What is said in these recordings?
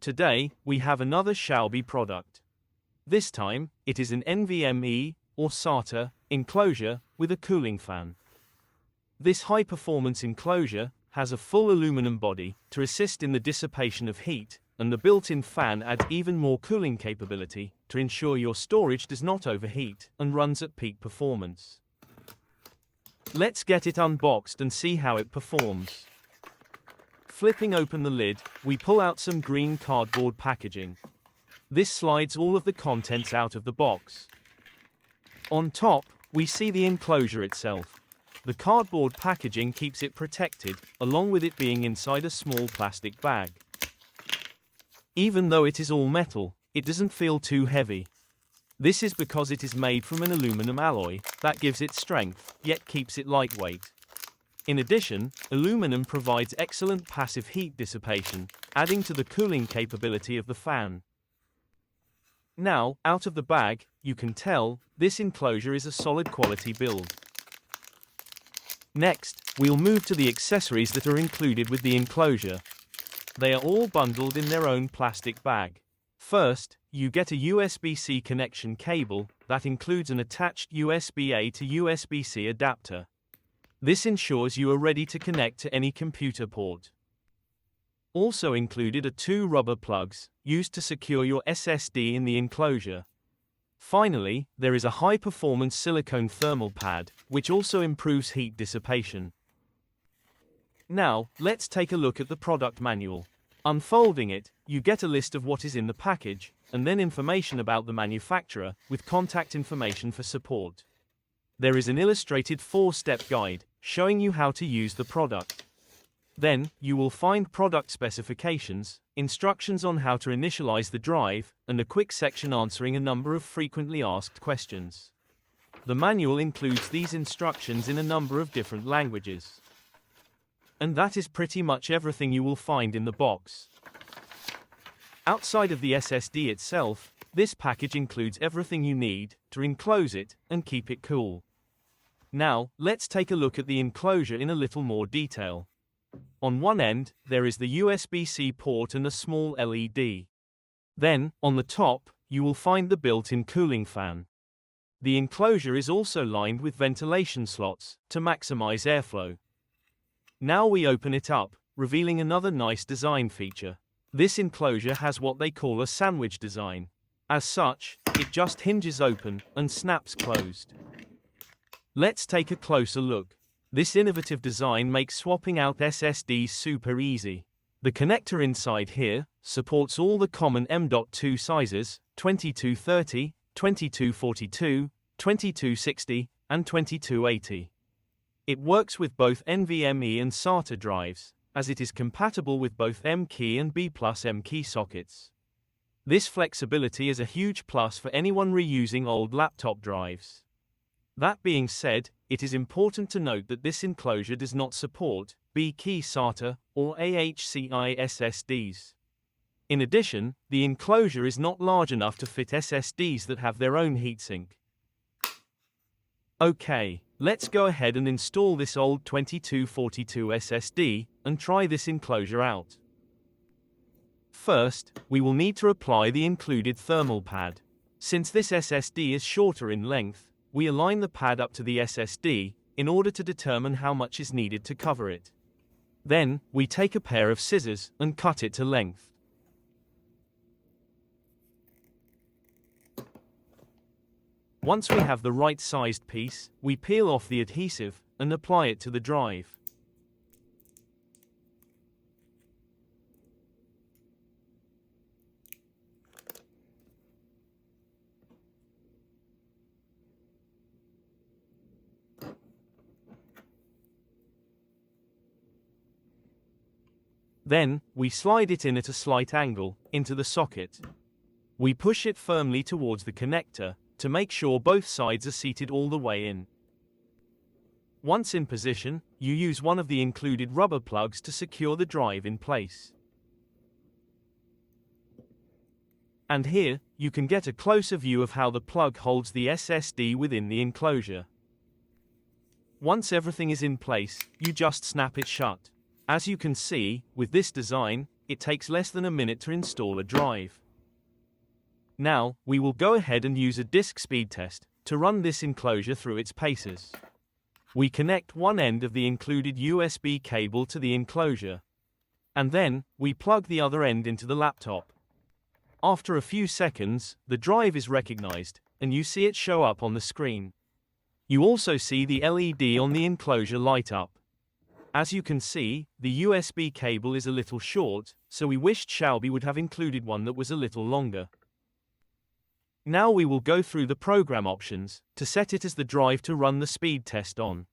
Today, we have another Xiaobi product. This time, it is an NVMe or SATA enclosure with a cooling fan. This high-performance enclosure has a full aluminum body to assist in the dissipation of heat, and the built-in fan adds even more cooling capability to ensure your storage does not overheat and runs at peak performance. Let's get it unboxed and see how it performs. Flipping open the lid, we pull out some green cardboard packaging. This slides all of the contents out of the box. On top, we see the enclosure itself. The cardboard packaging keeps it protected, along with it being inside a small plastic bag. Even though it is all metal, it doesn't feel too heavy. This is because it is made from an aluminum alloy that gives it strength, yet keeps it lightweight. In addition, aluminum provides excellent passive heat dissipation, adding to the cooling capability of the fan. Now, out of the bag, you can tell, this enclosure is a solid quality build. Next, we'll move to the accessories that are included with the enclosure. They are all bundled in their own plastic bag. First, you get a USB-C connection cable that includes an attached USB-A to USB-C adapter. This ensures you are ready to connect to any computer port. Also included are 2 rubber plugs, used to secure your SSD in the enclosure. Finally, there is a high-performance silicone thermal pad, which also improves heat dissipation. Now, let's take a look at the product manual. Unfolding it, you get a list of what is in the package, and then information about the manufacturer, with contact information for support. There is an illustrated 4-step guide, showing you how to use the product. Then, you will find product specifications, instructions on how to initialize the drive, and a quick section answering a number of frequently asked questions. The manual includes these instructions in a number of different languages. And that is pretty much everything you will find in the box. Outside of the SSD itself, this package includes everything you need to enclose it and keep it cool. Now, let's take a look at the enclosure in a little more detail. On one end, there is the USB-C port and a small LED. Then, on the top, you will find the built-in cooling fan. The enclosure is also lined with ventilation slots to maximize airflow. Now we open it up, revealing another nice design feature. This enclosure has what they call a sandwich design. As such, it just hinges open and snaps closed. Let's take a closer look. This innovative design makes swapping out SSDs super easy. The connector inside here supports all the common M.2 sizes, 2230, 2242, 2260, and 2280. It works with both NVMe and SATA drives, as it is compatible with both M-key and B+M-key sockets. This flexibility is a huge plus for anyone reusing old laptop drives. That being said, it is important to note that this enclosure does not support B-key SATA or AHCI SSDs. In addition, the enclosure is not large enough to fit SSDs that have their own heatsink. Okay, let's go ahead and install this old 2242 SSD and try this enclosure out. First, we will need to apply the included thermal pad. Since this SSD is shorter in length, we align the pad up to the SSD in order to determine how much is needed to cover it. Then, we take a pair of scissors and cut it to length. Once we have the right sized piece, we peel off the adhesive and apply it to the drive. Then, we slide it in at a slight angle into the socket. We push it firmly towards the connector to make sure both sides are seated all the way in. Once in position, you use one of the included rubber plugs to secure the drive in place. And here, you can get a closer view of how the plug holds the SSD within the enclosure. Once everything is in place, you just snap it shut. As you can see, with this design, it takes less than a minute to install a drive. Now, we will go ahead and use a disk speed test to run this enclosure through its paces. We connect one end of the included USB cable to the enclosure, and then we plug the other end into the laptop. After a few seconds, the drive is recognized, and you see it show up on the screen. You also see the LED on the enclosure light up. As you can see, the USB cable is a little short, so we wished Xiaobi would have included one that was a little longer. Now we will go through the program options to set it as the drive to run the speed test on.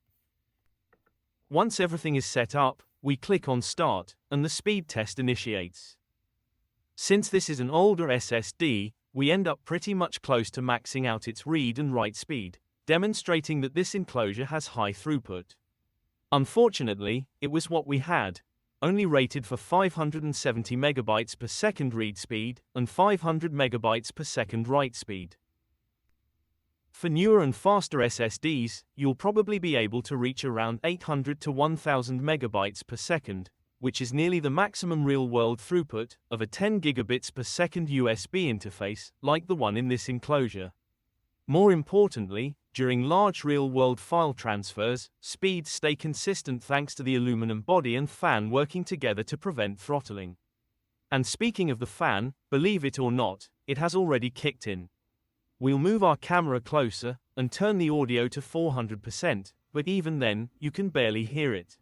Once everything is set up, we click on Start, and the speed test initiates. Since this is an older SSD, we end up pretty much close to maxing out its read and write speed, demonstrating that this enclosure has high throughput. Unfortunately, it was what we had, only rated for 570 megabytes per second read speed and 500 megabytes per second write speed. For newer and faster SSDs, you'll probably be able to reach around 800 to 1000 megabytes per second, which is nearly the maximum real-world throughput of a 10 gigabits per second USB interface like the one in this enclosure. More importantly, during large real-world file transfers, speeds stay consistent thanks to the aluminum body and fan working together to prevent throttling. And speaking of the fan, believe it or not, it has already kicked in. We'll move our camera closer and turn the audio to 400%, but even then, you can barely hear it.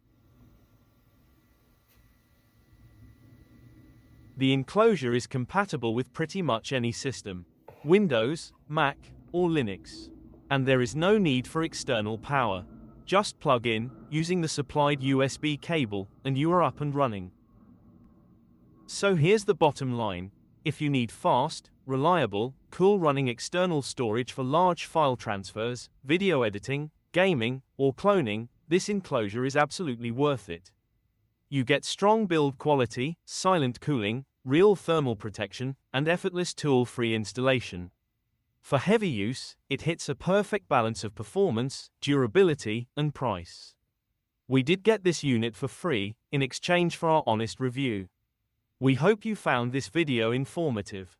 The enclosure is compatible with pretty much any system: Windows, Mac, or Linux. And there is no need for external power. Just plug in, using the supplied USB cable, and you are up and running. So here's the bottom line: if you need fast, reliable, cool running external storage for large file transfers, video editing, gaming, or cloning, this enclosure is absolutely worth it. You get strong build quality, silent cooling, real thermal protection, and effortless tool-free installation. For heavy use, it hits a perfect balance of performance, durability, and price. We did get this unit for free, in exchange for our honest review. We hope you found this video informative.